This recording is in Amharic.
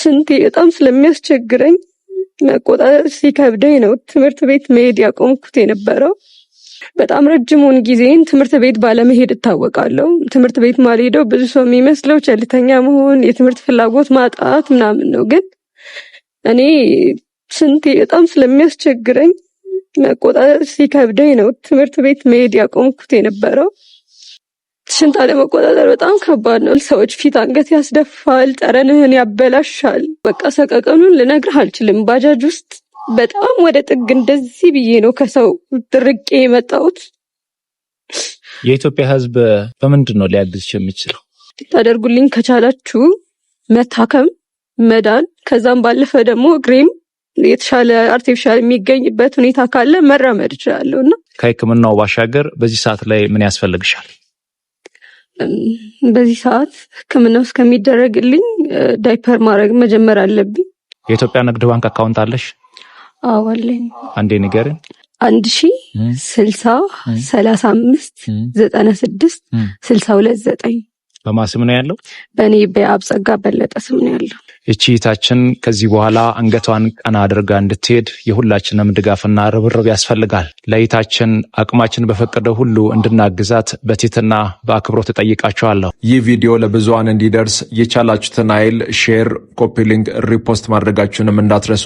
ሽንቴ በጣም ስለሚያስቸግረኝ መቆጣጠር ሲከብደኝ ነው ትምህርት ቤት መሄድ ያቆምኩት የነበረው። በጣም ረጅሙን ጊዜን ትምህርት ቤት ባለመሄድ እታወቃለሁ። ትምህርት ቤት ማልሄደው ብዙ ሰው የሚመስለው ቸልተኛ መሆን፣ የትምህርት ፍላጎት ማጣት ምናምን ነው። ግን እኔ ሽንቴ በጣም ስለሚያስቸግረኝ መቆጣጠር ሲከብደኝ ነው ትምህርት ቤት መሄድ ያቆምኩት የነበረው። ሽንት አለመቆጣጠር በጣም ከባድ ነው። ሰዎች ፊት አንገት ያስደፋል፣ ጠረንህን ያበላሻል። በቃ ሰቀቀኑን ልነግርህ አልችልም። ባጃጅ ውስጥ በጣም ወደ ጥግ እንደዚህ ብዬ ነው ከሰው ድርቄ የመጣሁት። የኢትዮጵያ ሕዝብ በምንድን ነው ሊያግዝሽ የሚችለው? ታደርጉልኝ ከቻላችሁ መታከም፣ መዳን፣ ከዛም ባለፈ ደግሞ እግሬም የተሻለ አርቲፊሻል የሚገኝበት ሁኔታ ካለ መራመድ እችላለሁ እና ከሕክምናው ባሻገር በዚህ ሰዓት ላይ ምን ያስፈልግሻል? በዚህ ሰዓት ሕክምናው እስከሚደረግልኝ ዳይፐር ማድረግ መጀመር አለብኝ። የኢትዮጵያ ንግድ ባንክ አካውንት አለሽ? አዎ አለኝ። አንዴ ንገረኝ። 1060-35-96-629 በማን ስም ነው ያለው? በእኔ በአብጸጋ በለጠ ስም ነው ያለው። እቺ እህታችን ከዚህ በኋላ አንገቷን ቀና አድርጋ እንድትሄድ የሁላችንም ድጋፍና ርብርብ ያስፈልጋል። ለእህታችን አቅማችን በፈቀደ ሁሉ እንድናግዛት በትህትና በአክብሮት እጠይቃችኋለሁ። ይህ ቪዲዮ ለብዙሃን እንዲደርስ የቻላችሁትን ኃይል ሼር፣ ኮፒ ሊንክ፣ ሪፖስት ማድረጋችሁንም እንዳትረሱ።